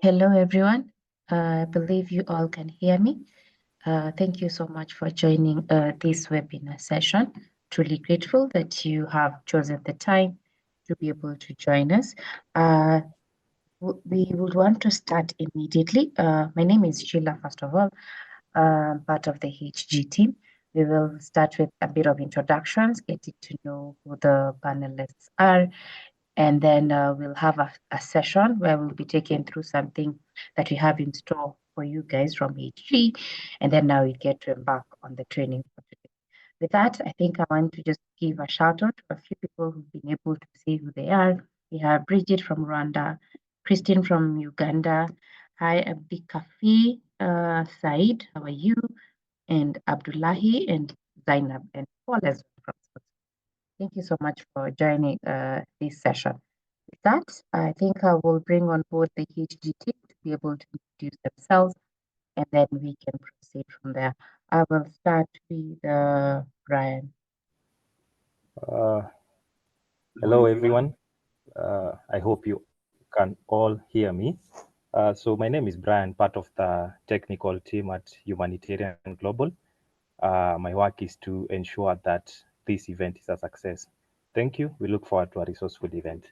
Hello, everyone. I believe you all can hear me. Thank you so much for joining this webinar session. Truly grateful that you have chosen the time to be able to join us. We would want to start immediately. My name is Sheilah, first of all, part of the HG team. We will start with a bit of introductions, getting to know who the panelists are, and then we'll have a session where we'll be taking through something that we have in store for you guys from HG. And then now we get to embark on the training for today. With that, I think I want to just give a shout out to a few people who've been able to say who they are. We have Bridget from Rwanda, Christine from Uganda. Hi, Abdikafi, Said, how are you? And Abdullahi and Zainab and Paul as well from South. Thank you so much for joining this session. With that, I think I will bring on board the HG team to be able to introduce themselves, and then we can proceed from there. I will start with Brian. Hello, everyone. I hope you can all hear me. So my name is Brian, part of the technical team at Humanitarian Global. My work is to ensure that this event is a success. Thank you. We look forward to a resourceful event.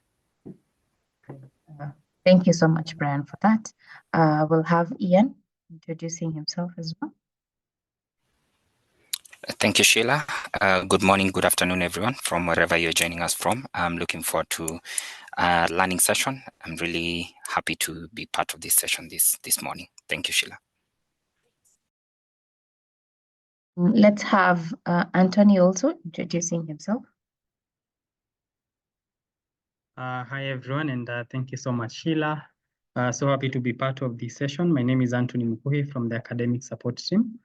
Thank you so much, Brian, for that. We'll have Ian introducing himself as well. Thank you, Sheilah. Good morning, good afternoon, everyone, from wherever you're joining us from. I'm looking forward to a learning session. I'm really happy to be part of this session this morning. Thank you, Sheilah. Let's have Anthony also introducing himself. Hi, everyone, and thank you so much, Sheilah. So happy to be part of this session. My name is Anthony Mukuhi from the academic support team,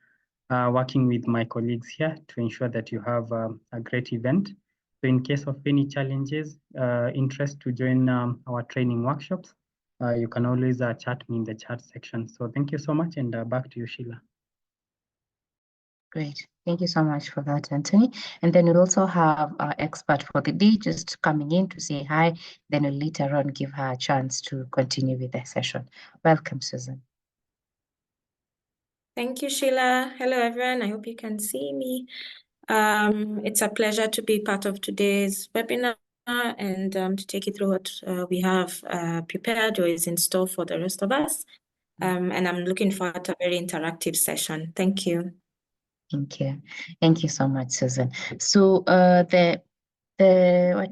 working with my colleagues here to ensure that you have a great event. So in case of any challenges, interest to join our training workshops, you can always chat me in the chat section. So thank you so much, and back to you, Sheilah. Great. Thank you so much for that, Anthony. And then we'll also have our expert for the day just coming in to say hi. Then we'll later on give her a chance to continue with the session. Welcome, Susan. Thank you, Sheilah. Hello, everyone. I hope you can see me. It's a pleasure to be part of today's webinar and to take you through what we have prepared or is in store for the rest of us. And I'm looking forward to a very interactive session. Thank you. Thank you. Thank you so much, Susan. So what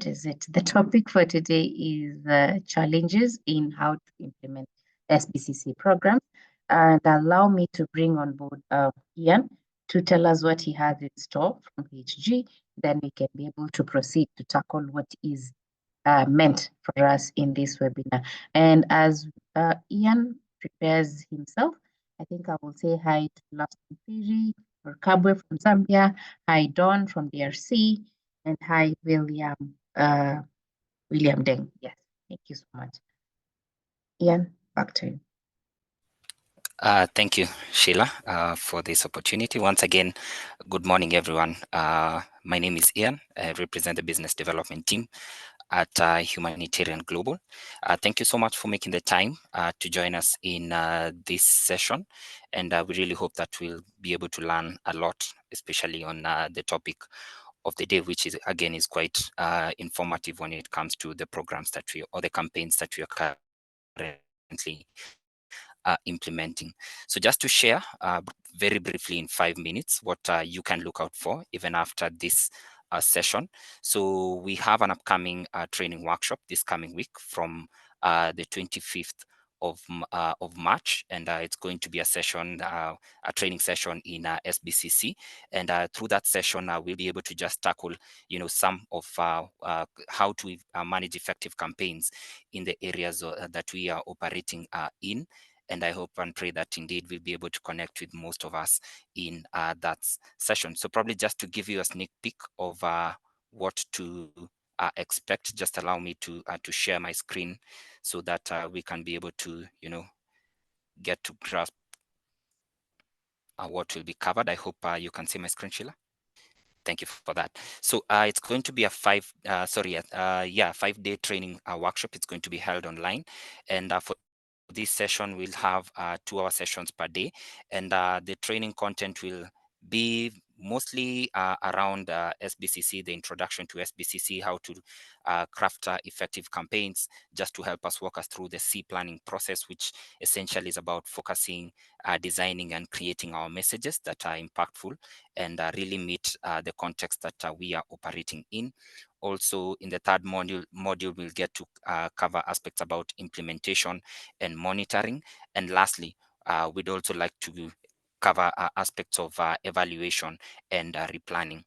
is it? The topic for today is challenges in how to implement SBCC programs. And allow me to bring on board Ian to tell us what he has in store from HG. Then we can be able to proceed to tackle what is meant for us in this webinar. And as Ian prepares himself, I think I will say hi to Laston Piri, or Kabwe from Zambia, hi Don from DRC, and hi William Deng. Yes, thank you so much. Ian, back to you. Thank you, Sheilah, for this opportunity. Once again, good morning, everyone. My name is Ian. I represent the business development team at Humanitarian Global. Thank you so much for making the time to join us in this session. And we really hope that we'll be able to learn a lot, especially on the topic of the day, which is, again, is quite informative when it comes to the programs that we, or the campaigns that we are currently implementing. So just to share very briefly in 5 minutes what you can look out for even after this session. So we have an upcoming training workshop this coming week from the 25th of March, and it's going to be a session, a training session in SBCC, and through that session we'll be able to just tackle, you know, some of how to manage effective campaigns in the areas that we are operating in. And I hope and pray that indeed we'll be able to connect with most of us in that session. So probably just to give you a sneak peek of what to expect, just allow me to share my screen so that we can be able to, you know, get to grasp what will be covered. I hope you can see my screen, Sheilah. Thank you for that. So it's going to be a 5-day training workshop. It's going to be held online, and for this session, we'll have 2-hour sessions per day, and the training content will be mostly around SBCC, the introduction to SBCC, how to craft effective campaigns, just to help us walk us through the C planning process, which essentially is about focusing, designing and creating our messages that are impactful and really meet the context that we are operating in. Also, in the third module we'll get to cover aspects about implementation and monitoring. And lastly, we'd also like to cover aspects of evaluation and replanning.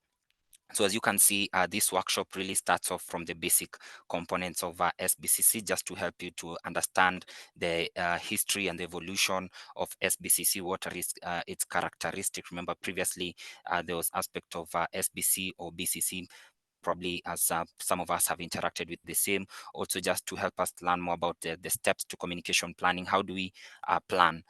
So as you can see, this workshop really starts off from the basic components of SBCC, just to help you to understand the history and the evolution of SBCC, what are its characteristics. Remember, previously there was aspect of SBC or BCC, probably as some of us have interacted with the same. Also, just to help us learn more about the steps to communication planning. How do we plan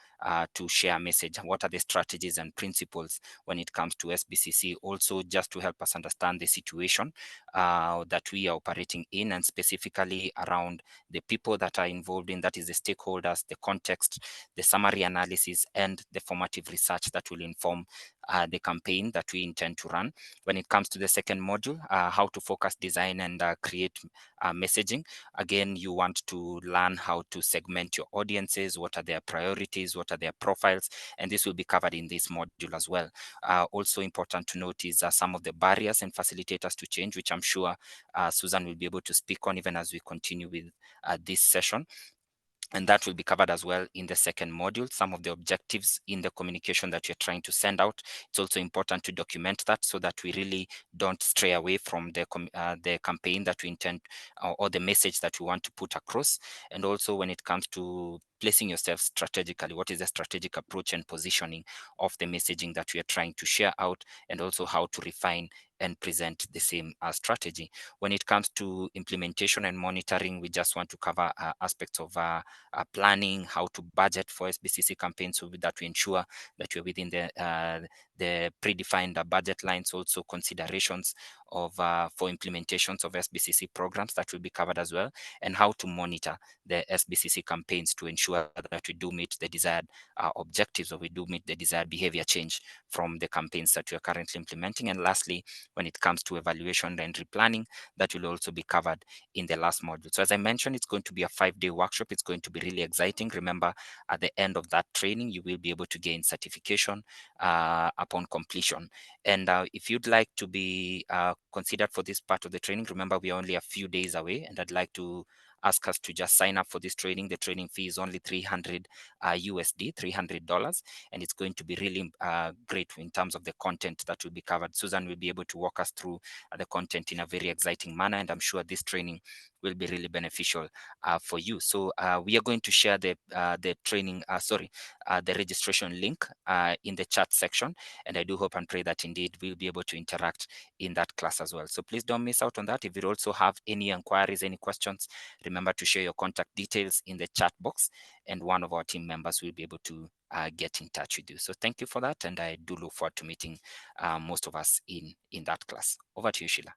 to share a message? What are the strategies and principles when it comes to SBCC? Also, just to help us understand the situation that we are operating in, and specifically around the people that are involved in, that is the stakeholders, the context, the summary analysis, and the formative research that will inform the campaign that we intend to run. When it comes to the second module, how to focus, design, and create messaging. Again, you want to learn how to segment your audiences, what are their priorities, what are their profiles, and this will be covered in this module as well. Also important to note is some of the barriers and facilitators to change, which I'm sure Susan will be able to speak on even as we continue with this session. And that will be covered as well in the second module, some of the objectives in the communication that you're trying to send out. It's also important to document that so that we really don't stray away from the campaign that we intend, or the message that we want to put across. And also when it comes to placing yourself strategically, what is the strategic approach and positioning of the messaging that we are trying to share out, and also how to refine and present the same strategy. When it comes to implementation and monitoring, we just want to cover aspects of planning, how to budget for SBCC campaigns, so that we ensure that we're within the predefined budget lines. Also considerations of for implementations of SBCC programs that will be covered as well, and how to monitor the SBCC campaigns to ensure that we do meet the desired objectives, or we do meet the desired behavior change from the campaigns that we are currently implementing. And lastly, when it comes to evaluation and replanning, that will also be covered in the last module. So as I mentioned, it's going to be a 5-day workshop. It's going to be really exciting. Remember, at the end of that training, you will be able to gain certification upon completion. And if you'd like to be considered for this part of the training, remember, we are only a few days away, and I'd like to ask us to just sign up for this training. The training fee is only $300 USD, $300, and it's going to be really great in terms of the content that will be covered. Susan will be able to walk us through the content in a very exciting manner, and I'm sure this training will be really beneficial for you. So we are going to share the training, the registration link in the chat section, and I do hope and pray that indeed we'll be able to interact in that class as well. So please don't miss out on that. If you also have any inquiries, any questions, remember to share your contact details in the chat box, and one of our team members will be able to get in touch with you. So thank you for that, and I do look forward to meeting most of us in that class. Over to you, Sheilah.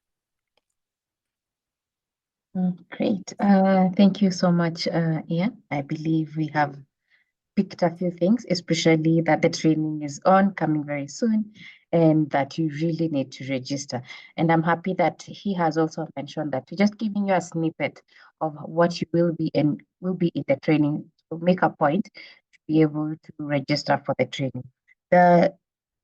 Great. Thank you so much, Ian. I believe we have picked a few things, especially that the training is coming very soon, and that you really need to register. And I'm happy that he has also mentioned that we're just giving you a snippet of what you will be in the training, to make a point to be able to register for the training. The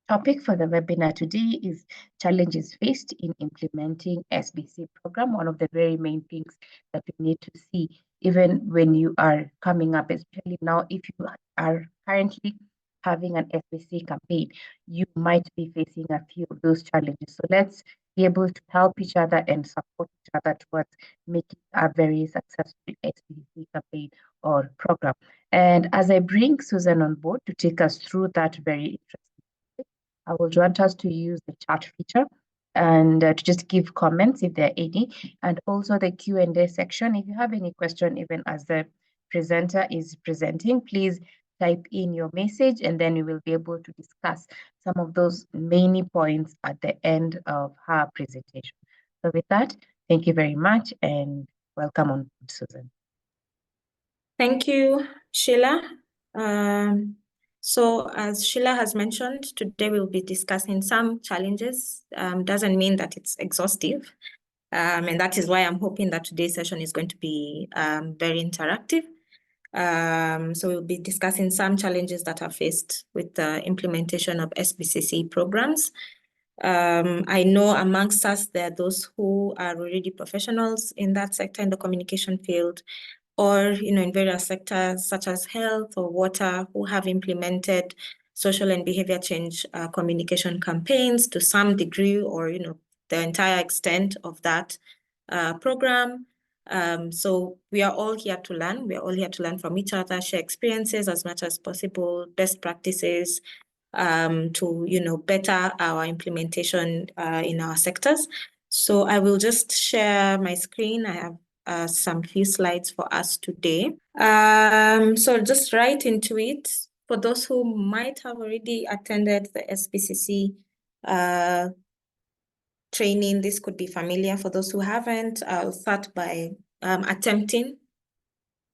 topic for the webinar today is challenges faced in implementing SBC program. One of the very main things that we need to see, even when you are coming up, especially now, if you are currently having an SBC campaign, you might be facing a few of those challenges. So let's be able to help each other and support each other towards making a very successful SBC campaign or program. And as I bring Susan on board to take us through that very interesting, I will want us to use the chat feature and to just give comments if there are any, and also the Q&A section. If you have any question, even as the presenter is presenting, please type in your message, and then we will be able to discuss some of those many points at the end of her presentation. So with that, thank you very much, and welcome on board, Susan. Thank you, Sheilah. So as Sheilah has mentioned, today we'll be discussing some challenges. Doesn't mean that it's exhaustive. And that is why I'm hoping that today's session is going to be very interactive. So we'll be discussing some challenges that are faced with the implementation of SBCC programs. I know amongst us, there are those who are already professionals in that sector, in the communication field, or in various sectors such as health or water, who have implemented social and behavior change communication campaigns to some degree, or the entire extent of that program. So we are all here to learn. We are all here to learn from each other, share experiences as much as possible, best practices, to better our implementation in our sectors. So I will just share my screen. I have some few slides for us today. So just right into it. For those who might have already attended the SBCC training, this could be familiar. For those who haven't, I'll start by attempting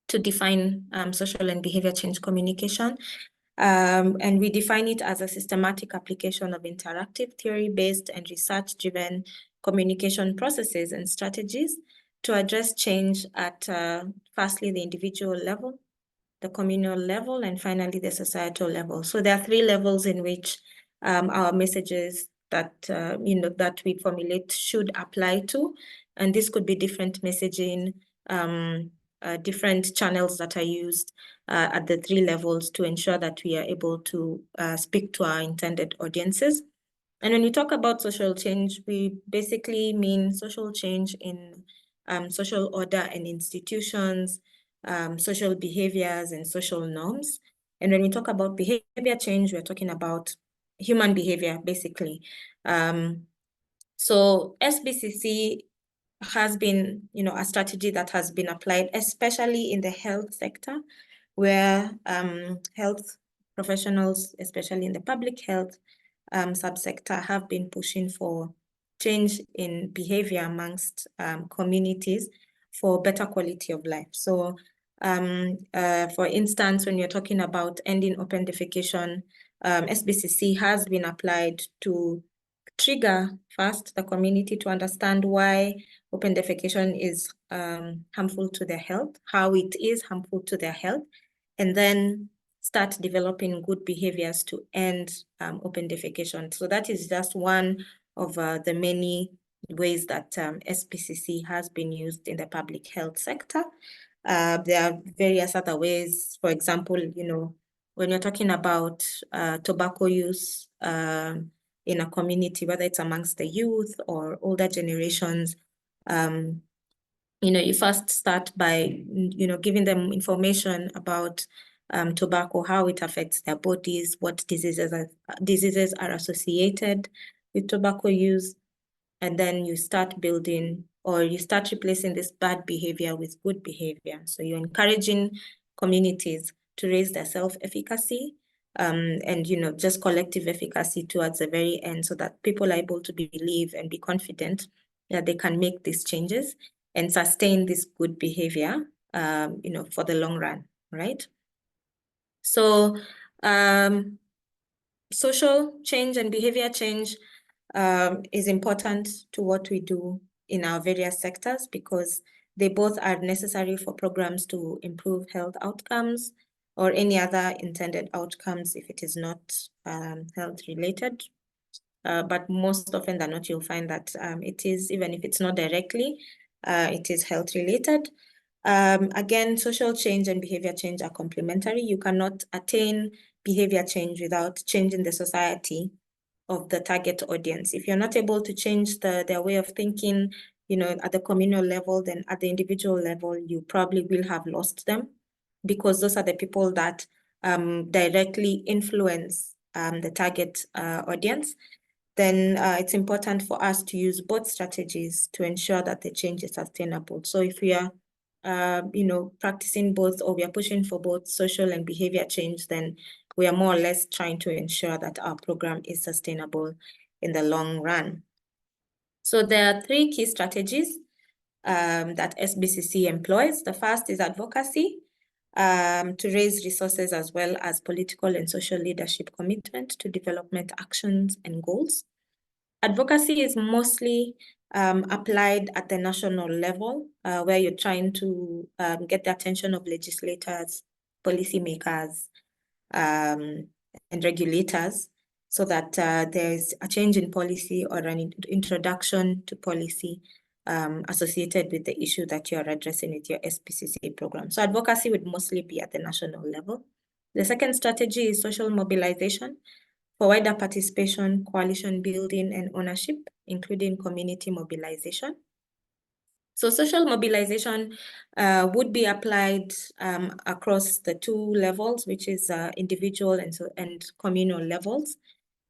to define social and behavior change communication. And we define it as a systematic application of interactive, theory-based and research-driven communication processes and strategies to address change at firstly the individual level, the communal level, and finally the societal level. So there are 3 levels in which our messages that that we formulate should apply to, and this could be different messaging, different channels that are used at the 3 levels to ensure that we are able to speak to our intended audiences. And when we talk about social change, we basically mean social change in social order and institutions, social behaviors and social norms. And when we talk about behavior change, we're talking about human behavior, basically. So SBCC has been, a strategy that has been applied, especially in the health sector, where health professionals, especially in the public health subsector, have been pushing for change in behavior amongst communities for better quality of life. So, for instance, when you're talking about ending open defecation, SBCC has been applied to trigger first the community to understand why open defecation is harmful to their health, how it is harmful to their health, and then start developing good behaviors to end open defecation. So that is just one of the many ways that SBCC has been used in the public health sector. There are various other ways. For example, when you're talking about tobacco use in a community, whether it's amongst the youth or older generations, you first start by, giving them information about tobacco, how it affects their bodies, what diseases are associated with tobacco use. And then you start building, or you start replacing this bad behavior with good behavior. So you're encouraging communities to raise their self-efficacy and, just collective efficacy towards the very end, so that people are able to believe and be confident that they can make these changes and sustain this good behavior, for the long run, right? So social change and behavior change is important to what we do in our various sectors, because they both are necessary for programs to improve health outcomes or any other intended outcomes if it is not health related. But most often than not, you'll find that it is, even if it's not directly, it is health related. Again, social change and behavior change are complementary. You cannot attain behavior change without changing the society of the target audience. If you're not able to change their way of thinking, at the communal level, then at the individual level, you probably will have lost them, because those are the people that directly influence the target audience. Then it's important for us to use both strategies to ensure that the change is sustainable. So if we are practicing both, or we are pushing for both social and behavior change, then we are more or less trying to ensure that our program is sustainable in the long run. So there are 3 key strategies that SBCC employs. The first is advocacy. to raise resources as well as political and social leadership commitment to development actions and goals. Advocacy is mostly applied at the national level, where you're trying to get the attention of legislators, policymakers, and regulators, so that there's a change in policy or an introduction to policy associated with the issue that you're addressing with your SBCC program. So advocacy would mostly be at the national level. The second strategy is social mobilization for wider participation, coalition building, and ownership, including community mobilization. So social mobilization would be applied across the two levels, which is individual and communal levels.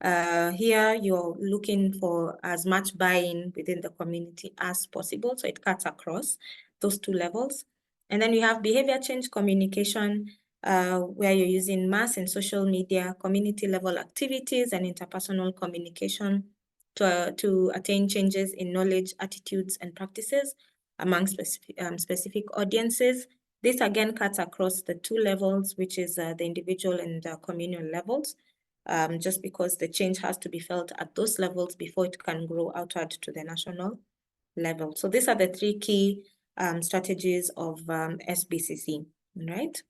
Here, you're looking for as much buy-in within the community as possible, so it cuts across those two levels. And then you have behavior change communication, where you're using mass and social media, community-level activities, and interpersonal communication to attain changes in knowledge, attitudes, and practices among specific audiences. This again cuts across the two levels, which is the individual and communal levels, just because the change has to be felt at those levels before it can grow outward to the national level. So these are the three key strategies of SBCC, right?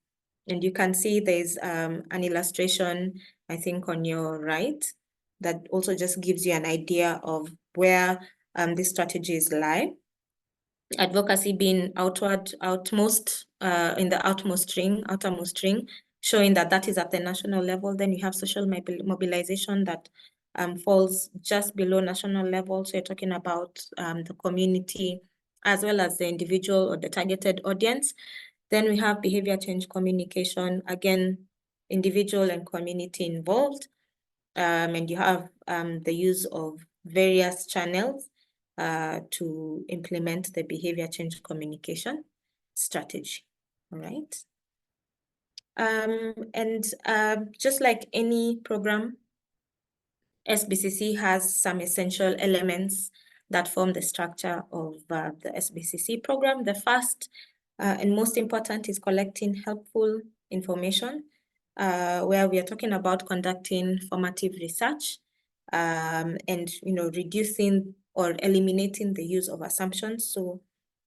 And you can see there's an illustration, I think, on your right, that also just gives you an idea of where these strategies lie. Advocacy being outermost ring, showing that that is at the national level. Then you have social mobilization that falls just below national level. So you're talking about the community as well as the individual or the targeted audience. Then we have behavior change communication, again, individual and community involved. And you have the use of various channels to implement the behavior change communication strategy, all right? Just like any program, SBCC has some essential elements that form the structure of the SBCC program. The first and most important is collecting helpful information, where we are talking about conducting formative research and reducing or eliminating the use of assumptions. So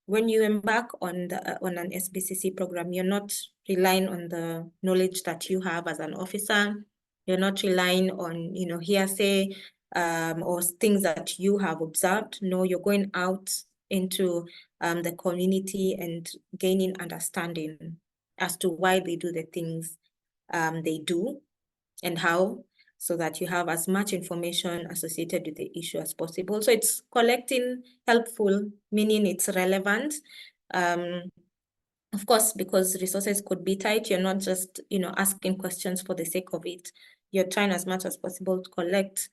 when you embark on an SBCC program, you're not relying on the knowledge that you have as an officer. You're not relying on hearsay or things that you have observed. No, you're going out into the community and gaining understanding as to why they do the things they do and how, so that you have as much information associated with the issue as possible. So it's collecting helpful, meaning it's relevant. Of course, because resources could be tight, you're not just asking questions for the sake of it. You're trying as much as possible to collect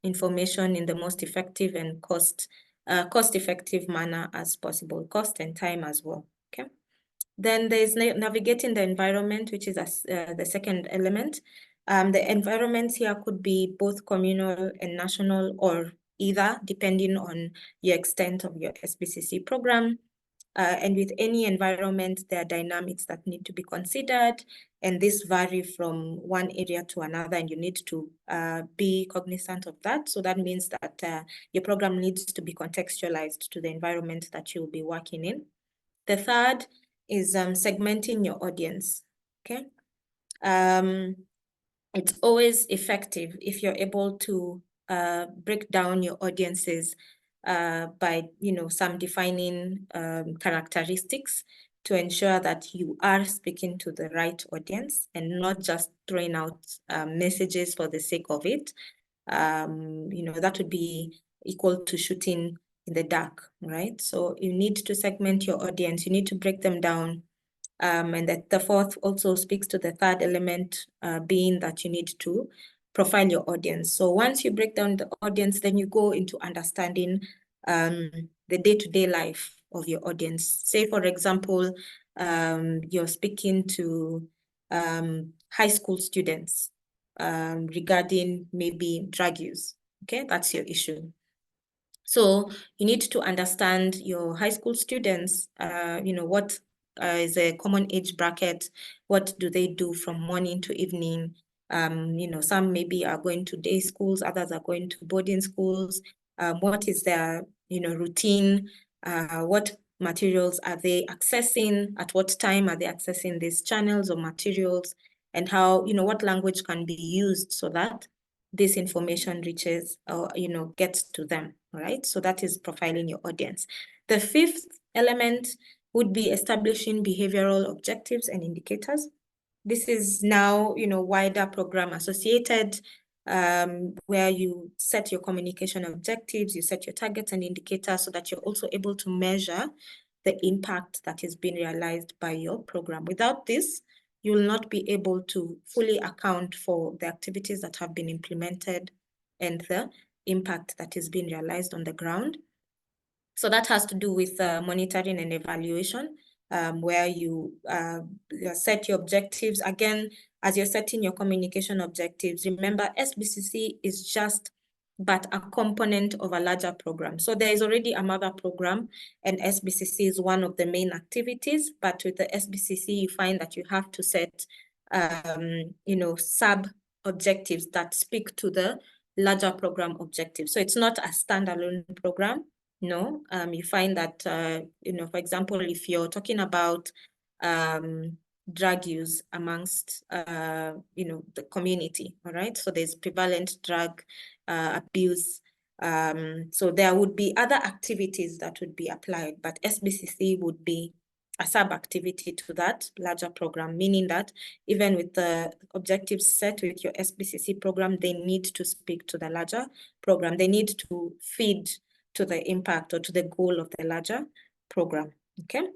information in the most effective and cost-effective manner as possible, cost and time as well. Okay. Then there's navigating the environment, which is the second element. The environments here could be both communal and national, or either, depending on your extent of your SBCC program. And with any environment, there are dynamics that need to be considered, and this vary from one area to another, and you need to be cognizant of that. So that means that your program needs to be contextualized to the environment that you'll be working in. The third is segmenting your audience, okay? It's always effective if you're able to break down your audiences by some defining characteristics to ensure that you are speaking to the right audience and not just throwing out messages for the sake of it. That would be equal to shooting in the dark, right? So you need to segment your audience, you need to break them down. And that the fourth also speaks to the third element, being that you need to profile your audience. So once you break down the audience, then you go into understanding the day-to-day life of your audience. Say, for example, you're speaking to high school students regarding maybe drug use. Okay, that's your issue. So you need to understand your high school students, what is a common age bracket. What do they do from morning to evening? Some maybe are going to day schools, others are going to boarding schools. What is their, routine? What materials are they accessing? At what time are they accessing these channels or materials? And how, what language can be used so that this information reaches or, gets to them, all right? So that is profiling your audience. The fifth element would be establishing behavioral objectives and indicators. This is now, wider program associated, where you set your communication objectives, you set your targets and indicators so that you're also able to measure the impact that is being realized by your program. Without this, you will not be able to fully account for the activities that have been implemented and the impact that is being realized on the ground. So that has to do with monitoring and evaluation, where you set your objectives. Again, as you're setting your communication objectives, remember SBCC is just but a component of a larger program. So there is already a mother program, and SBCC is one of the main activities. But with the SBCC, you find that you have to set, sub objectives that speak to the larger program objectives. So it's not a standalone program. No, you find that, for example, if you're talking about drug use amongst, the community, all right? So there's prevalent drug abuse. So there would be other activities that would be applied, but SBCC would be a sub-activity to that larger program, meaning that even with the objectives set with your SBCC program, they need to speak to the larger program. They need to feed to the impact or to the goal of the larger program, okay?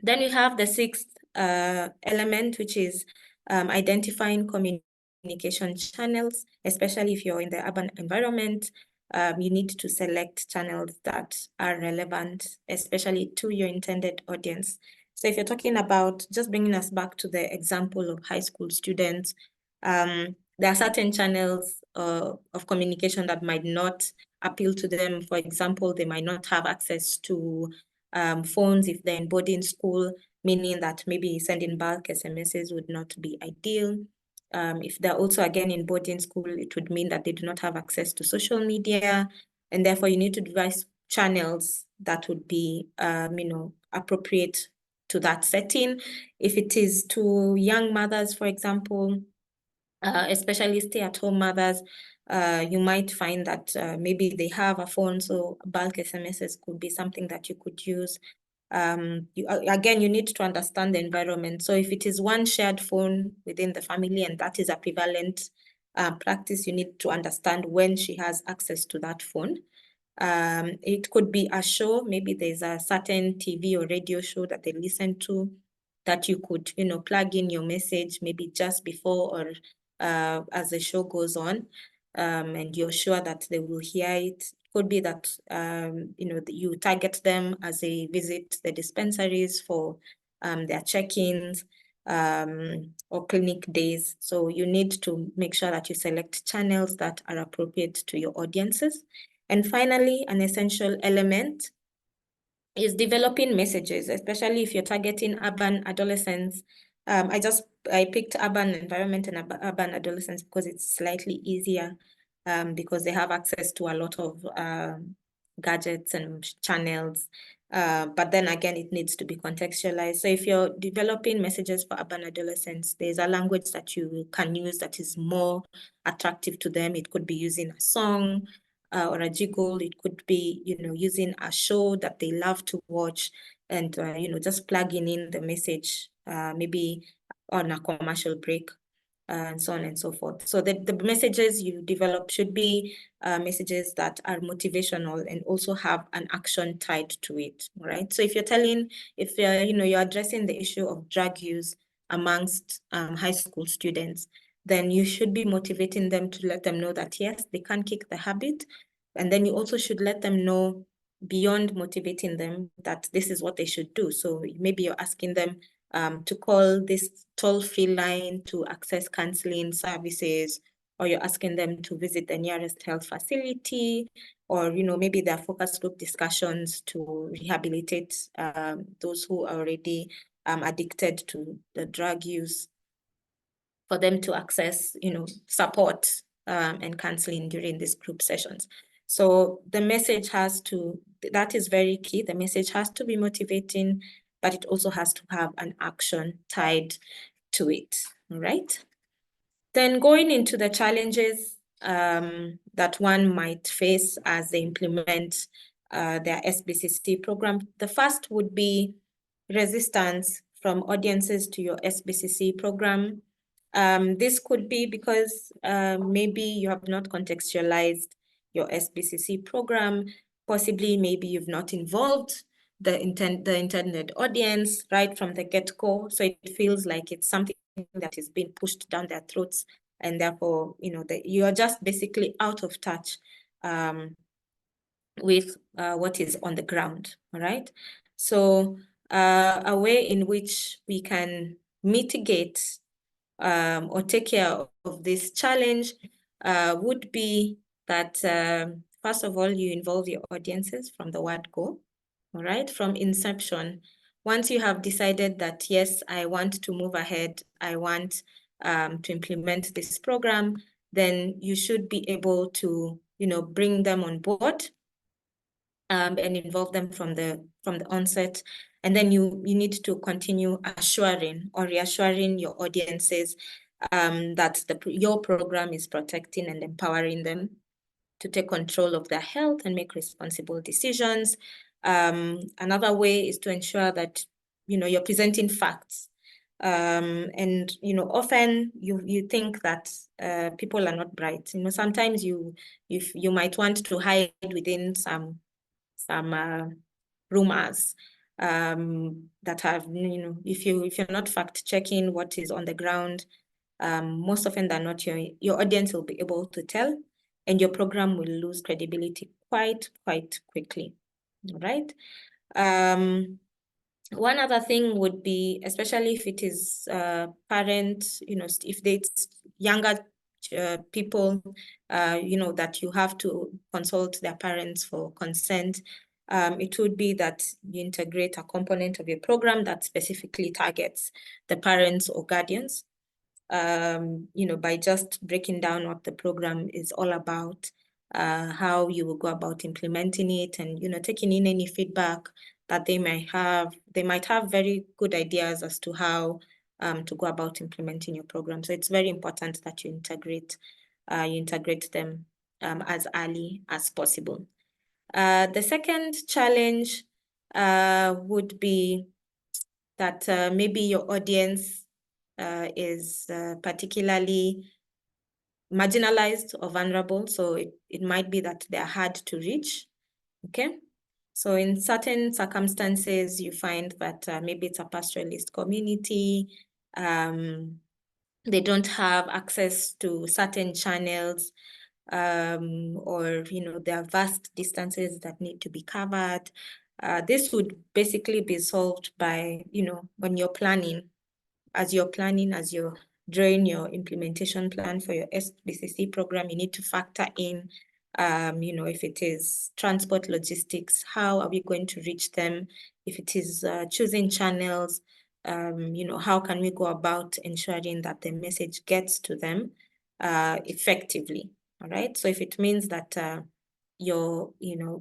Then you have the sixth element, which is identifying communication channels, especially if you're in the urban environment. You need to select channels that are relevant, especially to your intended audience. So if you're talking about, just bringing us back to the example of high school students, there are certain channels of communication that might not appeal to them. For example, they might not have access to phones if they're in boarding school, meaning that maybe sending bulk SMSs would not be ideal. If they're also, again, in boarding school, it would mean that they do not have access to social media, and therefore you need to devise channels that would be, appropriate to that setting. If it is to young mothers, for example, especially stay-at-home mothers, you might find that maybe they have a phone, so bulk SMSs could be something that you could use. Again, you need to understand the environment. So if it is one shared phone within the family and that is a prevalent practice, you need to understand when she has access to that phone. It could be a show, maybe there's a certain TV or radio show that they listen to that you could, plug in your message maybe just before or as the show goes on, and you're sure that they will hear it. Could be that, you target them as they visit the dispensaries for their check-ins or clinic days. So you need to make sure that you select channels that are appropriate to your audiences. And finally, an essential element is developing messages, especially if you're targeting urban adolescents. I picked urban environment and urban adolescents because it's slightly easier, because they have access to a lot of gadgets and channels. But then again, it needs to be contextualized. So if you're developing messages for urban adolescents, there's a language that you can use that is more attractive to them. It could be using a song or a jiggle. It could be, using a show that they love to watch and, just plugging in the message, maybe on a commercial break, and so on and so forth. So the messages you develop should be messages that are motivational and also have an action tied to it, right? So if you're addressing the issue of drug use amongst high school students, then you should be motivating them to let them know that, yes, they can kick the habit. And then you also should let them know, beyond motivating them, that this is what they should do. So maybe you're asking them to call this toll-free line to access counseling services, or you're asking them to visit the nearest health facility, or maybe there are focus group discussions to rehabilitate those who are already addicted to the drug use, for them to access support and counseling during these group sessions. So the message that is very key. The message has to be motivating, but it also has to have an action tied to it, all right? Then going into the challenges that one might face as they implement their SBCC program. The first would be resistance from audiences to your SBCC program. This could be because maybe you have not contextualized your SBCC program. Possibly, maybe you've not involved the intended audience right from the get-go. So it feels like it's something that is being pushed down their throats, and therefore, you are just basically out of touch with what is on the ground, all right? So a way in which we can mitigate or take care of this challenge would be that, first of all, you involve your audiences from the word go, all right? From inception, once you have decided that, yes, I want to move ahead, I want to implement this program, then you should be able to, bring them on board and involve them from the onset. And then you need to continue assuring or reassuring your audiences that your program is protecting and empowering them to take control of their health and make responsible decisions. Another way is to ensure that you're presenting facts. And often you think that people are not bright. Sometimes you might want to hide within some rumors that have, if you're not fact checking what is on the ground, most often than not, your audience will be able to tell, and your program will lose credibility quite quickly. All right. One other thing would be, especially if it is parents, if it's younger people, that you have to consult their parents for consent. It would be that you integrate a component of your program that specifically targets the parents or guardians, by just breaking down what the program is all about, how you will go about implementing it, and, taking in any feedback that they might have. They might have very good ideas as to how to go about implementing your program. So it's very important that you integrate them as early as possible. The second challenge would be that maybe your audience is particularly marginalized or vulnerable. So it might be that they're hard to reach, okay? So in certain circumstances, you find that maybe it's a pastoralist community, they don't have access to certain channels, or there are vast distances that need to be covered. This would basically be solved by, when you're planning, as you're drawing your implementation plan for your SBCC program, you need to factor in, if it is transport logistics, how are we going to reach them? If it is choosing channels, how can we go about ensuring that the message gets to them effectively, all right? So if it means that you're,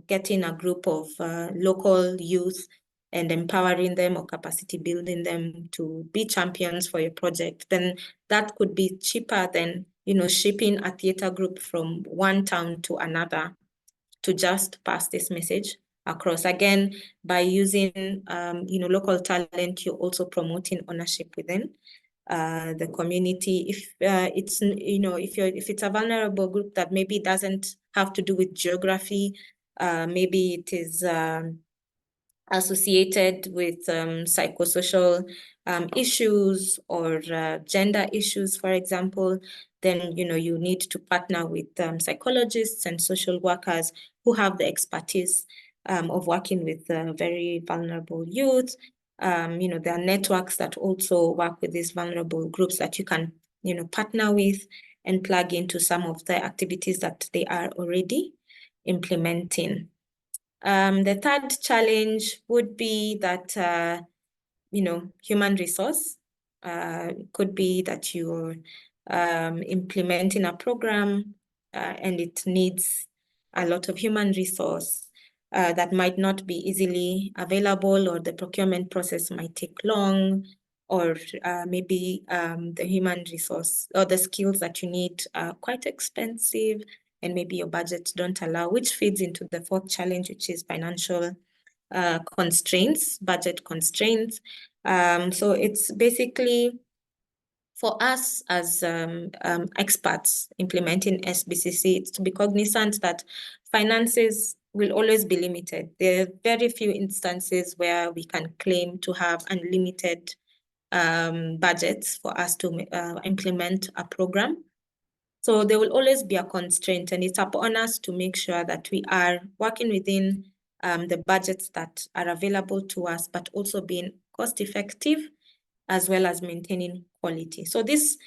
getting a group of local youth and empowering them or capacity building them to be champions for your project, then that could be cheaper than, shipping a theater group from one town to another to just pass this message across. Again, by using, local talent, you're also promoting ownership within the community. If if it's a vulnerable group that maybe doesn't have to do with geography, maybe it is associated with psychosocial issues or gender issues, for example, then you need to partner with psychologists and social workers who have the expertise of working with very vulnerable youth. There are networks that also work with these vulnerable groups that you can partner with and plug into some of the activities that they are already implementing. The third challenge would be that, human resource. Could be that you're implementing a program and it needs a lot of human resource that might not be easily available, or the procurement process might take long, or maybe the human resource or the skills that you need are quite expensive, and maybe your budget don't allow, which feeds into the fourth challenge, which is financial constraints, budget constraints. So it's basically for us as experts implementing SBCC, it's to be cognizant that finances will always be limited. There are very few instances where we can claim to have unlimited budgets for us to implement a program. So there will always be a constraint, and it's upon us to make sure that we are working within the budgets that are available to us, but also being cost effective, as well as maintaining quality. So this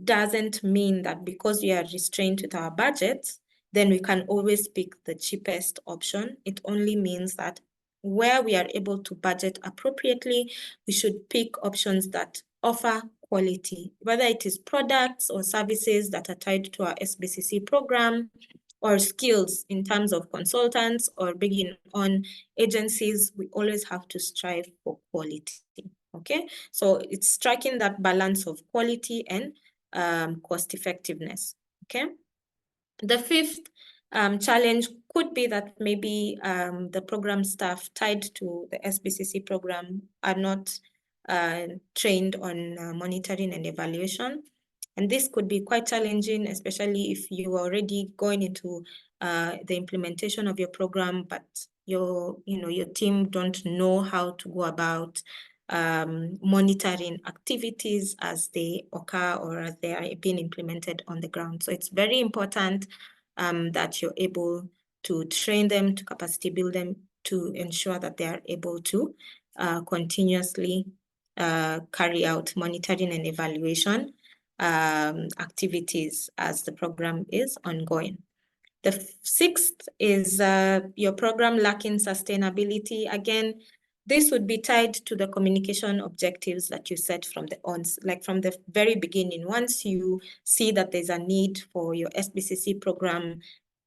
doesn't mean that because we are restrained with our budgets, then we can always pick the cheapest option. It only means that where we are able to budget appropriately, we should pick options that offer quality, whether it is products or services that are tied to our SBCC program, or skills in terms of consultants or bringing on agencies. We always have to strive for quality. Okay, so it's striking that balance of quality and cost effectiveness. Okay, the fifth challenge could be that maybe the program staff tied to the SBCC program are not trained on monitoring and evaluation. And this could be quite challenging, especially if you are already going into the implementation of your program, but your team don't know how to go about monitoring activities as they occur or as they are being implemented on the ground. So it's very important that you're able to train them, to capacity build them, to ensure that they are able to continuously carry out monitoring and evaluation activities as the program is ongoing. The sixth is your program lacking sustainability. Again, this would be tied to the communication objectives that you set from the very beginning. Once you see that there's a need for your SBCC program,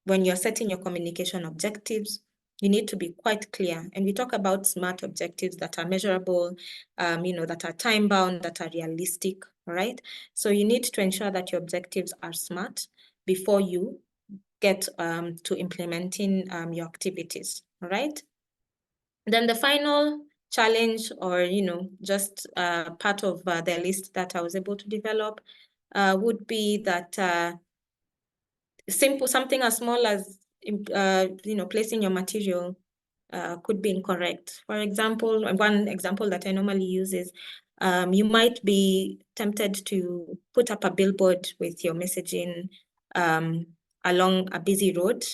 when you're setting your communication objectives, you need to be quite clear. And we talk about SMART objectives that are measurable, that are time-bound, that are realistic, all right? So you need to ensure that your objectives are SMART before you get to implementing your activities, all right? Then the final challenge, or just part of the list that I was able to develop would be that something as small as placing your material could be incorrect. For example, one example that I normally use is you might be tempted to put up a billboard with your messaging along a busy road,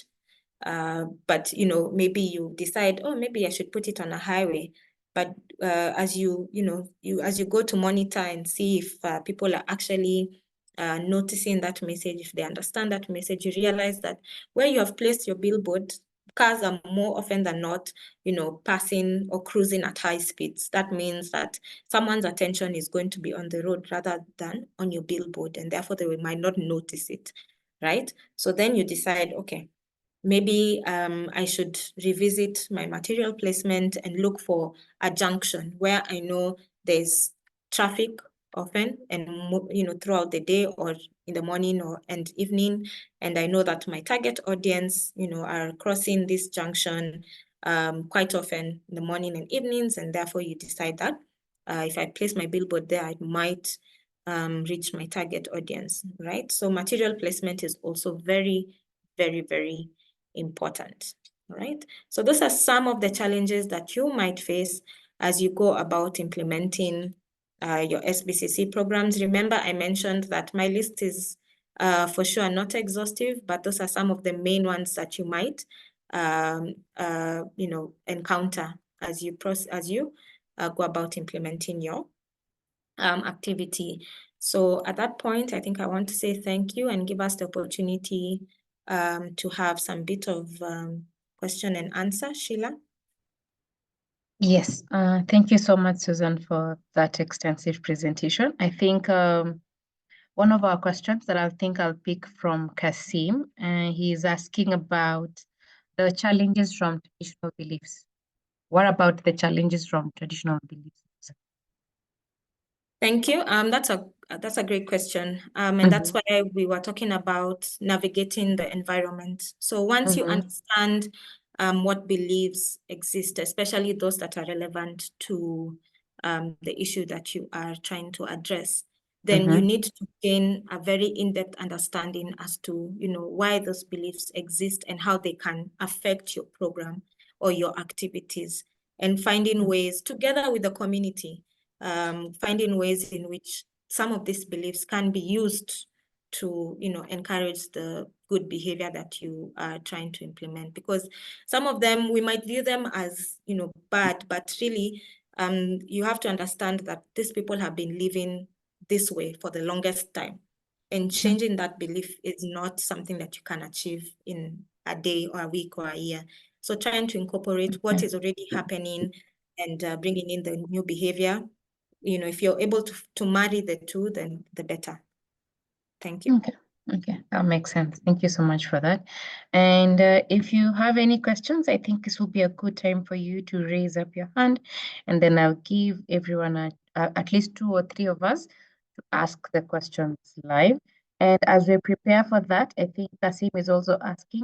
but maybe you decide, oh, maybe I should put it on a highway. But as you go to monitor and see if people are actually noticing that message, if they understand that message, you realize that where you have placed your billboard, cars are more often than not, passing or cruising at high speeds. That means that someone's attention is going to be on the road rather than on your billboard, and therefore they might not notice it, right? So then you decide, okay, maybe I should revisit my material placement and look for a junction where I know there's traffic often and throughout the day or in the morning and evening, and I know that my target audience are crossing this junction quite often in the morning and evenings, and therefore you decide that if I place my billboard there, I might reach my target audience, right? So material placement is also very, very, very important, right? So those are some of the challenges that you might face as you go about implementing your SBCC programs. Remember, I mentioned that my list is for sure not exhaustive, but those are some of the main ones that you might encounter as you go about implementing your activity So at that point, I think I want to say thank you and give us the opportunity to have some bit of question and answer. Sheilah? Yes, thank you so much, Susan, for that extensive presentation. I think one of our questions that I think I'll pick from Kasim, he's asking about the challenges from traditional beliefs. What about the challenges from traditional beliefs? Thank you. That's a great question. And that's why we were talking about navigating the environment. So once you understand what beliefs exist, especially those that are relevant to the issue that you are trying to address, then you need to gain a very in-depth understanding as to, why those beliefs exist and how they can affect your program or your activities, and finding ways together with the community, finding ways in which some of these beliefs can be used to, encourage the good behavior that you are trying to implement. Because some of them, we might view them as, bad, but really, you have to understand that these people have been living this way for the longest time. And changing that belief is not something that you can achieve in a day or a week or a year. So trying to incorporate what is already happening and bringing in the new behavior, if you're able to marry the two, then the better. Thank you. Okay, that makes sense. Thank you so much for that. And if you have any questions, I think this will be a good time for you to raise up your hand, and then I'll give everyone at least 2 or 3 of us to ask the questions live. And as we prepare for that, I think Kasim is also asking,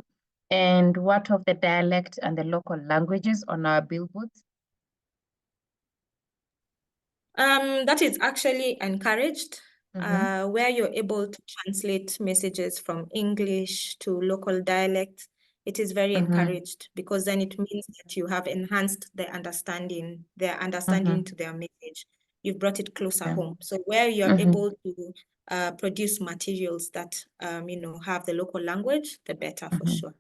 and what of the dialect and the local languages on our billboards? That is actually encouraged, where you're able to translate messages from English to local dialect. It is very encouraged, because then it means that you have enhanced their understanding to their message. You've brought it closer home. So where you're able to produce materials that, have the local language, the better for sure.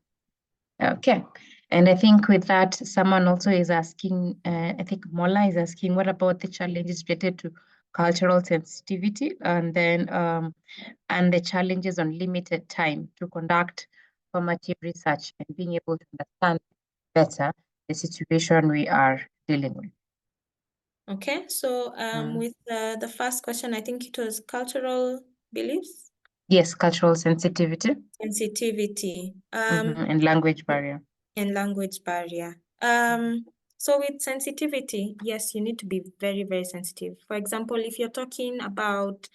Okay. And I think with that, someone also is asking, I think Mola is asking, what about the challenges related to cultural sensitivity, and then and the challenges on limited time to conduct formative research and being able to understand better the situation we are dealing with? Okay, so with the first question, I think it was cultural beliefs. Yes, cultural sensitivity. Sensitivity. And language barrier. And language barrier. So with sensitivity, yes, you need to be very, very sensitive. For example, if you're talking about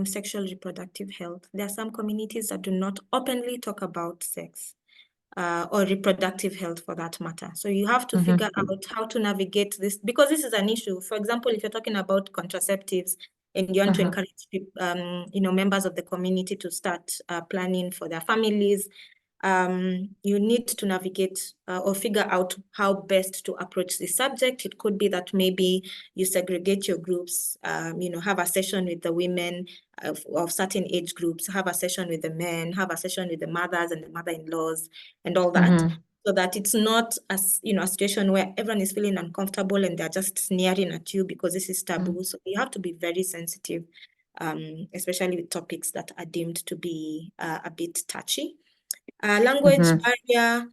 sexual reproductive health, there are some communities that do not openly talk about sex or reproductive health for that matter. So you have to figure out how to navigate this, because this is an issue. For example, if you're talking about contraceptives and you want to encourage people, members of the community to start planning for their families, you need to navigate or figure out how best to approach this subject. It could be that maybe you segregate your groups, have a session with the women of certain age groups, have a session with the men, have a session with the mothers and the mother-in-laws and all that. So that it's not a situation where everyone is feeling uncomfortable and they're just sneering at you because this is taboo. So you have to be very sensitive, especially with topics that are deemed to be a bit touchy. Language barrier.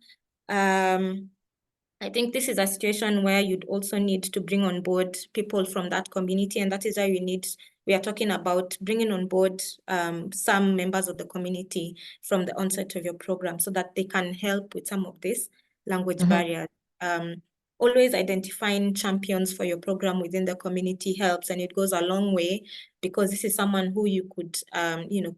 I think this is a situation where you'd also need to bring on board people from that community, and that is why we are talking about bringing on board some members of the community from the onset of your program so that they can help with some of this language barrier. Always identifying champions for your program within the community helps, and it goes a long way, because this is someone who you could,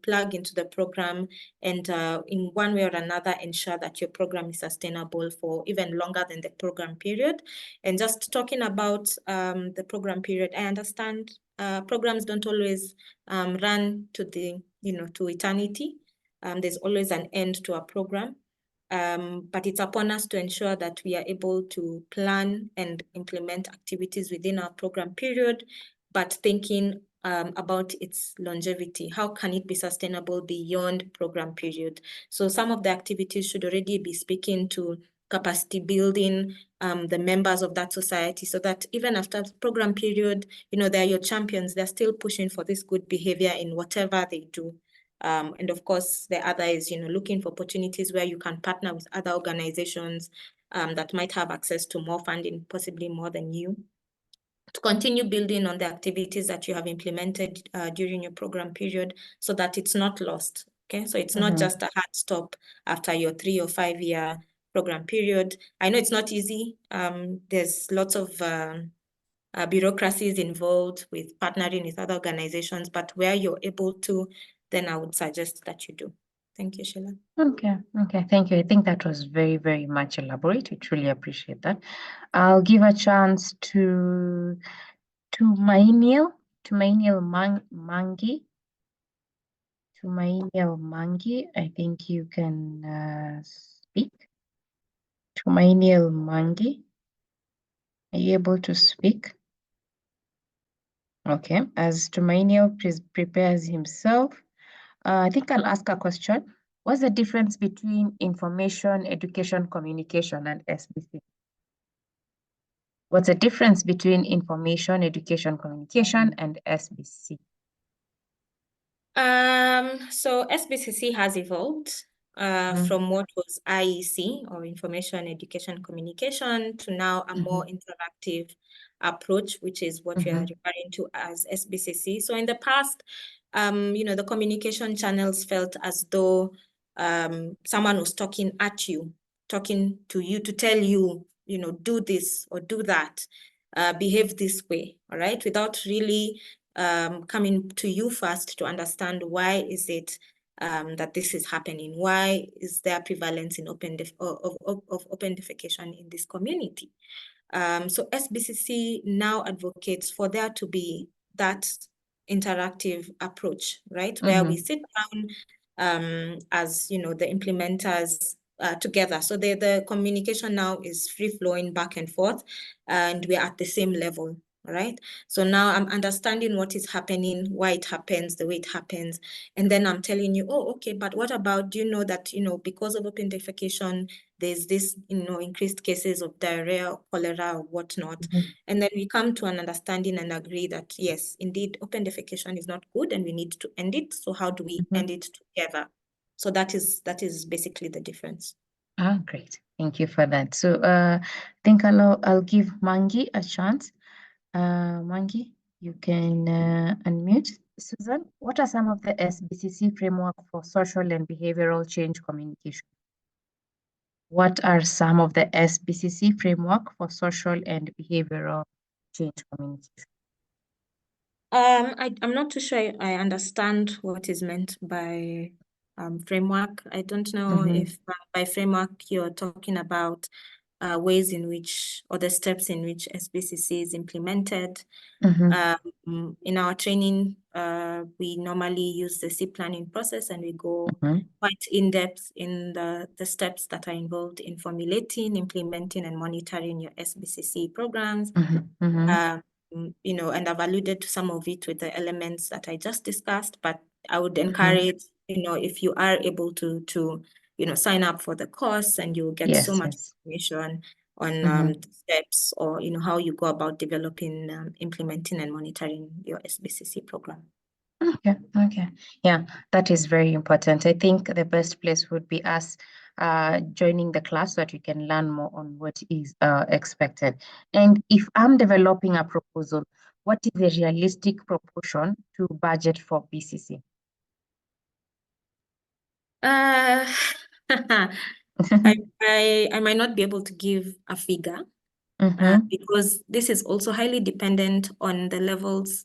plug into the program and in one way or another ensure that your program is sustainable for even longer than the program period. And just talking about the program period, I understand programs don't always run to to eternity. There's always an end to a program. But it's upon us to ensure that we are able to plan and implement activities within our program period, but thinking about its longevity. How can it be sustainable beyond program period? So some of the activities should already be speaking to capacity building the members of that society, so that even after the program period, they're your champions. They're still pushing for this good behavior in whatever they do. And of course, the other is, looking for opportunities where you can partner with other organizations that might have access to more funding, possibly more than you, to continue building on the activities that you have implemented during your program period, so that it's not lost. Okay, so it's not just a hard stop after your 3 or 5 year program period. I know it's not easy. There's lots of bureaucracies involved with partnering with other organizations, but where you're able to, then I would suggest that you do. Thank you, Sheilah. Okay, thank you. I think that was very, very much elaborate. We truly appreciate that. I'll give a chance to Tumainiel Mangi. Tumainiel Mangi, I think you can speak. Tumainiel Mangi, are you able to speak? Okay, as Tumainiel prepares himself, I think I'll ask a question. What's the difference between information, education, communication, and SBC? What's the difference between information, education, communication, and SBC? So SBCC has evolved from what was IEC, or Information, Education, Communication, to now a more interactive approach, which is what we are referring to as SBCC. So in the past, the communication channels felt as though someone was talking at you, talking to you to tell you, do this or do that, behave this way, all right, without really coming to you first to understand why is it that this is happening. Why is there prevalence in open defecation in this community? So SBCC now advocates for there to be that interactive approach, right? Where we sit down as, the implementers together. So the communication now is free-flowing back and forth, and we're at the same level. Right. So now I'm understanding what is happening, why it happens, the way it happens. And then I'm telling you, oh, okay, but what about, do you know that, because of open defecation, there's this, increased cases of diarrhea, cholera, or whatnot. And then we come to an understanding and agree that, yes, indeed, open defecation is not good and we need to end it. So how do we end it together? So that is basically the difference. Ah, great. Thank you for that. So I think I'll give Mangi a chance. Mangi, you can unmute. Susan, what are some of the SBCC framework for social and behavioral change communication? What are some of the SBCC framework for social and behavioral change communication? I'm not too sure I understand what is meant by framework. I don't know if by framework you're talking about ways in which, or the steps in which SBCC is implemented. In our training, we normally use the C planning process, and we go quite in depth in the steps that are involved in formulating, implementing, and monitoring your SBCC programs. And I've alluded to some of it with the elements that I just discussed, but I would encourage, if you are able to sign up for the course, and you'll get so much information on the steps, or, how you go about developing, implementing, and monitoring your SBCC program. Okay. Yeah, that is very important. I think the best place would be us joining the class so that we can learn more on what is expected. And if I'm developing a proposal, what is the realistic proportion to budget for BCC? I might not be able to give a figure because this is also highly dependent on the levels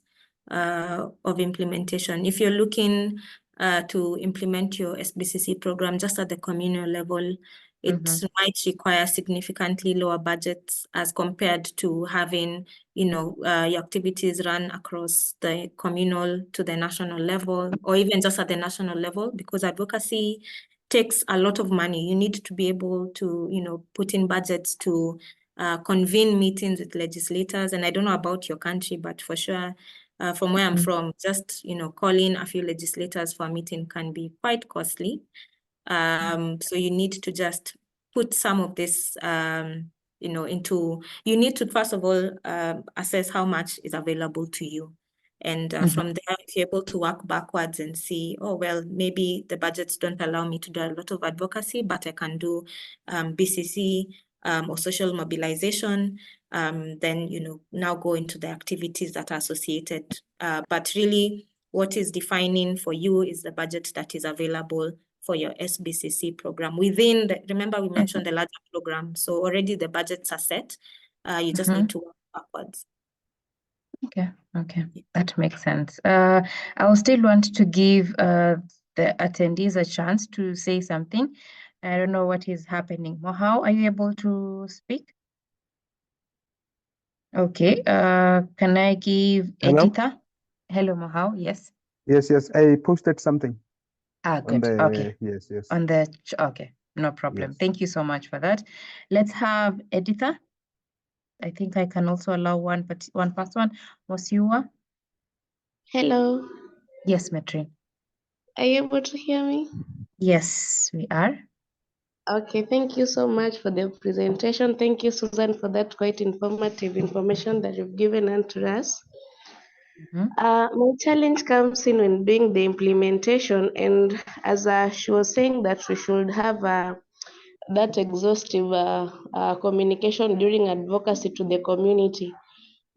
of implementation. If you're looking to implement your SBCC program just at the communal level, it might require significantly lower budgets as compared to having, your activities run across the communal to the national level, or even just at the national level, because advocacy takes a lot of money. You need to be able to, put in budgets to convene meetings with legislators. And I don't know about your country, but for sure, from where I'm from, just, calling a few legislators for a meeting can be quite costly. So you need to just put some of this, into, you need to first of all assess how much is available to you. And from there, if you're able to work backwards and see, oh, well, maybe the budgets don't allow me to do a lot of advocacy, but I can do BCC or social mobilization, then, now go into the activities that are associated. But really, what is defining for you is the budget that is available for your SBCC program. Within remember we mentioned the larger program, so already the budgets are set. You just need to work backwards. Okay, that makes sense. I will still want to give the attendees a chance to say something. I don't know what is happening. Mohau, are you able to speak? Okay, can I give Hello? Editha? Hello, Mohau, yes. Yes, I posted something. Good, okay. Yes. Okay, no problem. Yes. Thank you so much for that. Let's have Editha. I think I can also allow one person. Mosiua? Hello, Yes, Metrin. are you able to hear me? Yes, we are. Okay, thank you so much for the presentation. Thank you, Susan, for that quite informative information that you've given unto us. My challenge comes in when doing the implementation, and as she was saying that we should have that exhaustive communication during advocacy to the community.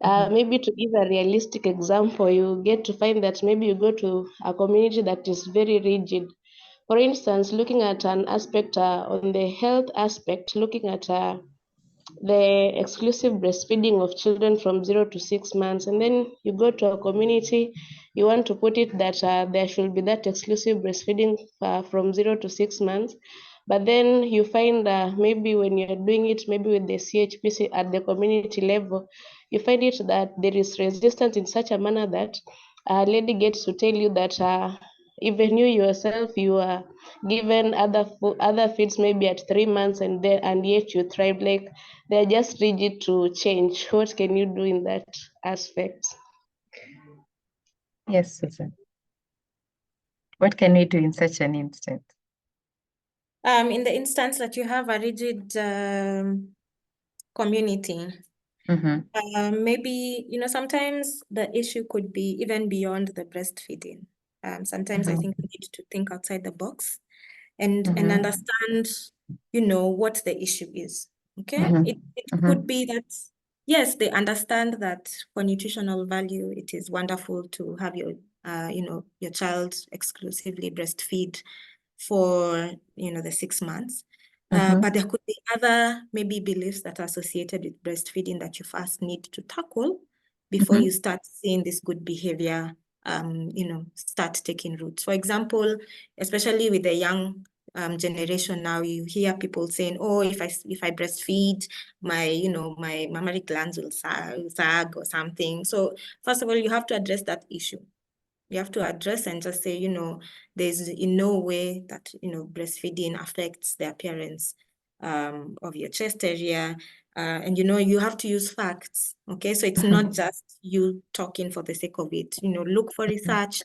Maybe to give a realistic example, you get to find that maybe you go to a community that is very rigid. For instance, looking at an aspect on the health aspect, looking at the exclusive breastfeeding of children from 0 to 6 months, and then you go to a community, you want to put it that there should be that exclusive breastfeeding from 0 to 6 months. But then you find maybe when you're doing it, maybe with the CHPC at the community level, you find it that there is resistance in such a manner that a lady gets to tell you that even you yourself, you are given other feeds maybe at 3 months, and yet you thrive. Like they're just rigid to change. What can you do in that aspect? Yes, Susan. What can we do in such an instance? In the instance that you have a rigid community, maybe, sometimes the issue could be even beyond the breastfeeding. Sometimes I think we need to think outside the box and understand, what the issue is. Okay, it could be that, yes, they understand that for nutritional value, it is wonderful to have your, your child exclusively breastfeed for, the 6 months. But there could be other maybe beliefs that are associated with breastfeeding that you first need to tackle before you start seeing this good behavior, start taking roots. For example, especially with the young generation now, you hear people saying, oh, if I breastfeed, my my mammary glands will sag or something. So first of all, you have to address that issue. You have to address and just say, there's in no way that breastfeeding affects the appearance of your chest area, and you have to use facts. Okay, so it's not just you talking for the sake of it. Look for research.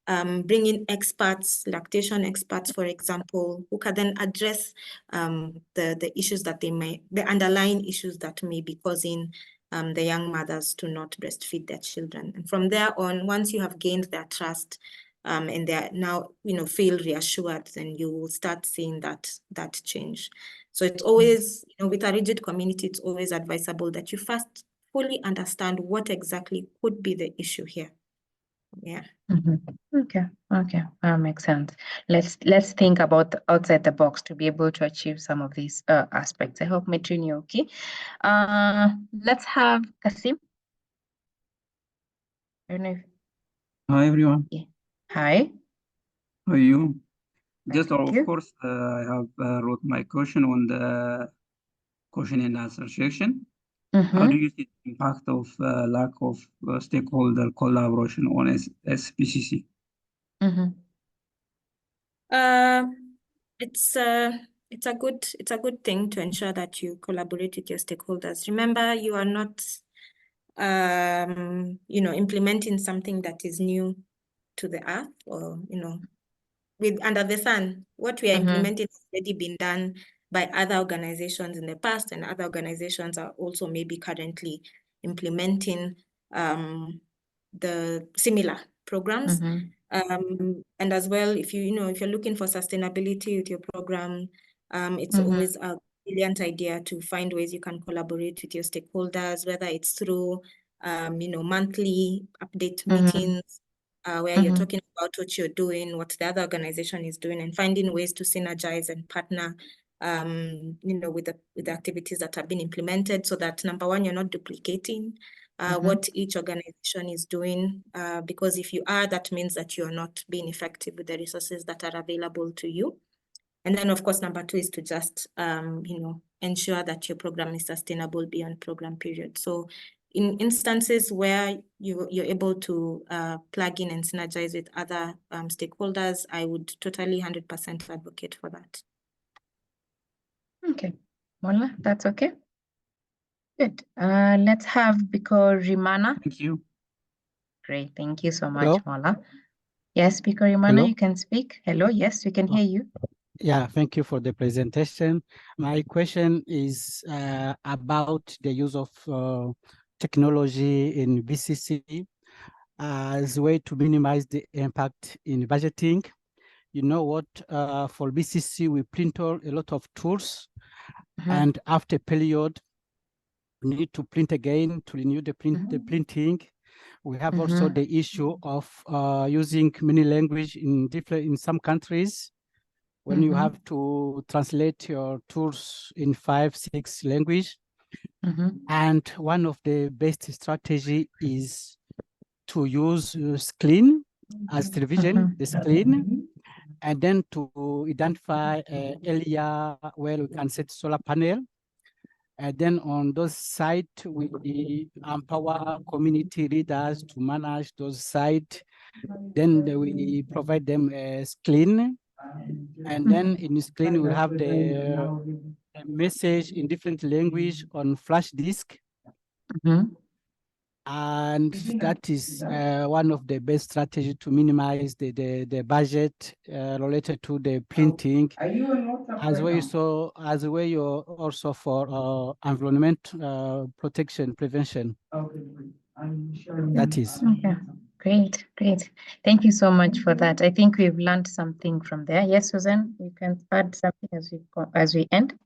Bring in experts, lactation experts, for example, who can then address the issues that the underlying issues that may be causing the young mothers to not breastfeed their children. And from there on, once you have gained their trust and they're now, feel reassured, then you will start seeing that change. So it's always, with a rigid community, it's always advisable that you first fully understand what exactly could be the issue here. Yeah. Okay, that makes sense. Let's think about outside the box to be able to achieve some of these aspects. I hope Metrin, you're okay. Let's have Kasim. I don't know if... Hi everyone. Yeah. Hi. How are you? Just Thank of you. course, I have wrote my question on the question and answer section. How do you see the impact of lack of stakeholder collaboration on SBCC? It's a good thing to ensure that you collaborate with your stakeholders. Remember, you are not implementing something that is new to the earth or with under the sun. What we are implementing has already been done by other organizations in the past, and other organizations are also maybe currently implementing the similar programs. And as well, if if you're looking for sustainability with your program, it's always a brilliant idea to find ways you can collaborate with your stakeholders, whether it's through monthly update meetings, where you're talking about what you're doing, what the other organization is doing, and finding ways to synergize and partner with the activities that have been implemented, so that number one, you're not duplicating what each organization is doing, because if you are, that means that you're not being effective with the resources that are available to you. And then, of course, number two is to just ensure that your program is sustainable beyond program period. So in instances where you're able to plug in and synergize with other stakeholders, I would totally 100% advocate for that. Okay, Mola, that's okay. Good. Let's have Biko Rimana. Thank you. Great, thank you so much, Hello? Mola. Yes, Biko Rimana, Hello? you can speak. Hello, yes, we can hear you. Yeah, thank you for the presentation. My question is about the use of technology in BCC as a way to minimize the impact in budgeting. You know what, for BCC, we print a lot of tools, and after a period, we need to print again to renew the printing. We have also the issue of using many language in some countries, when you have to translate your tools in 5, 6 language. And one of the best strategy is to use screen as television, the screen, and then to identify an area where we can set solar panel. And then on those sites, we empower community leaders to manage those sites. Then we provide them a screen. And then in the screen, we have the message in different language on flash disk. And that is one of the best strategies to minimize the budget related to the printing, as well also for environment protection, prevention. That is. Okay. Great. Thank you so much for that. I think we've learned something from there. Yes, Susan, you can add something as we end.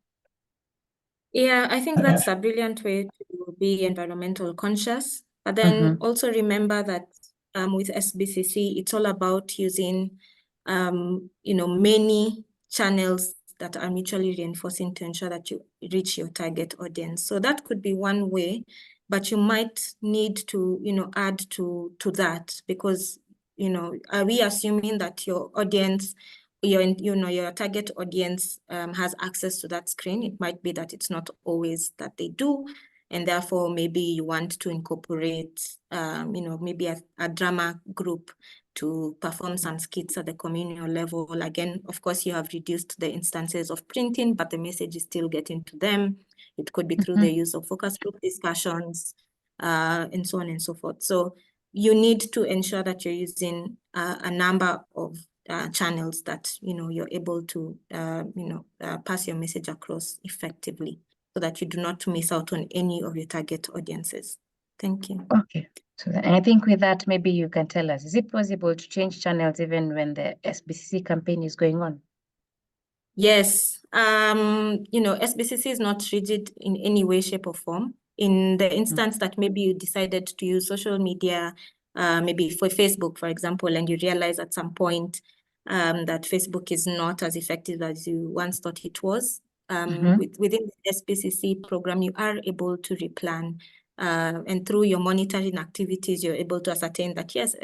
Yeah, I think that's a brilliant way to be environmental conscious. But then also remember that with SBCC, it's all about using many channels that are mutually reinforcing to ensure that you reach your target audience. So that could be one way, but you might need to add to that, because are we assuming that your audience, your target audience has access to that screen? It might be that it's not always that they do, and therefore maybe you want to incorporate maybe a drama group to perform some skits at the communal level. Again, of course, you have reduced the instances of printing, but the message is still getting to them. It could be through the use of focus group discussions, and so on and so forth. So you need to ensure that you're using a number of channels that you're able to pass your message across effectively, so that you do not miss out on any of your target audiences. Thank you. Okay. So I think with that, maybe you can tell us, is it possible to change channels even when the SBCC campaign is going on? Yes. SBCC is not rigid in any way, shape, or form. In the instance that maybe you decided to use social media, maybe for Facebook, for example, and you realize at some point that Facebook is not as effective as you once thought it was, within the SBCC program, you are able to replan. And through your monitoring activities, you're able to ascertain that, yes,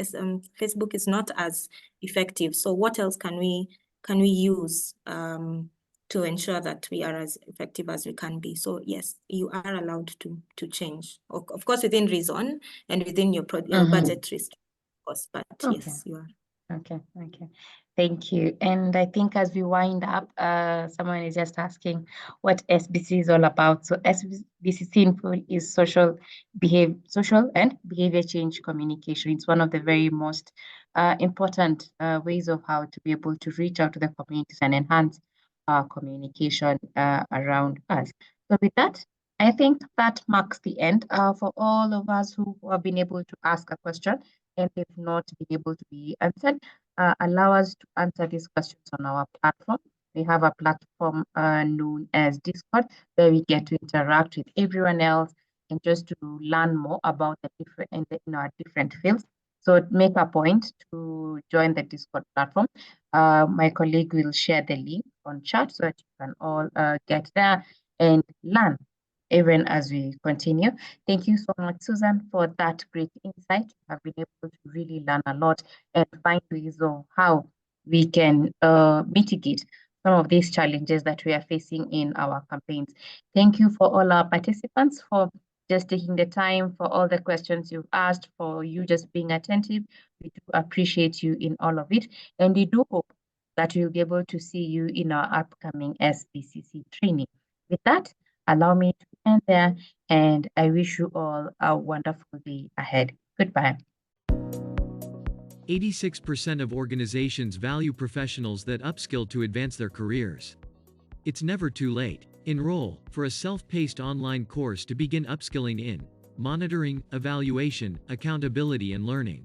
Facebook is not as effective. So what else can we use to ensure that we are as effective as we can be? So yes, you are allowed to change, of course, within reason and within your budget risk, of course, but yes, you are. Okay. Thank you. And I think as we wind up, someone is just asking what SBC is all about. So SBCC in full is social and behavior change communication. It's one of the very most important ways of how to be able to reach out to the communities and enhance our communication around us. So with that, I think that marks the end for all of us who have been able to ask a question and if not been able to be answered. Allow us to answer these questions on our platform. We have a platform known as Discord, where we get to interact with everyone else and just to learn more about the different in our different fields. So make a point to join the Discord platform. My colleague will share the link on chat so that you can all get there and learn even as we continue. Thank you so much, Susan, for that great insight. I've been able to really learn a lot and find ways of how we can mitigate some of these challenges that we are facing in our campaigns. Thank you for all our participants for just taking the time, for all the questions you've asked, for you just being attentive. We do appreciate you in all of it. And we do hope that we'll be able to see you in our upcoming SBCC training. With that, allow me to end there, and I wish you all a wonderful day ahead. Goodbye. 86% of organizations value professionals that upskill to advance their careers. It's never too late. Enroll for a self-paced online course to begin upskilling in monitoring, evaluation, accountability and learning,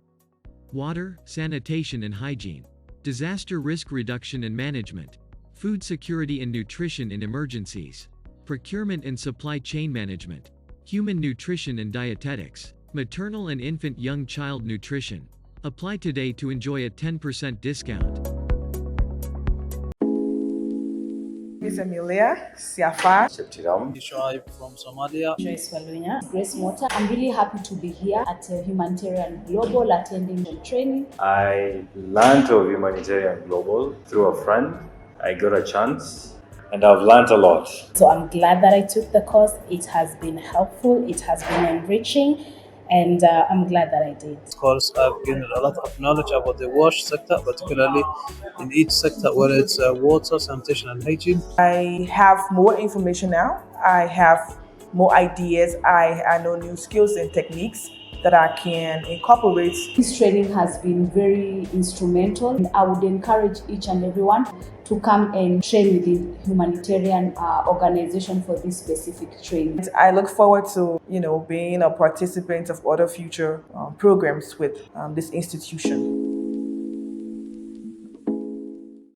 water, sanitation and hygiene, disaster risk reduction and management, food security and nutrition in emergencies, procurement and supply chain management, human nutrition and dietetics, maternal and infant young child nutrition. Apply today to enjoy a 10% discount. Miss Emilia Siafa. Shoaib from Somalia. Joyce Walunya. Grace Mota. I'm really happy to be here at Humanitarian Global attending the training. I learned of Humanitarian Global through a friend. I got a chance and I've learned a lot. So I'm glad that I took the course. It has been helpful, it has been enriching, and I'm glad that I did. Of course, I've gained a lot of knowledge about the wash sector, particularly in each sector, whether it's water, sanitation, and hygiene. I have more information now. I have more ideas. I know new skills and techniques that I can incorporate. This training has been very instrumental, and I would encourage each and everyone to come and train with the humanitarian organization for this specific training. I look forward to, being a participant of other future programs with this institution.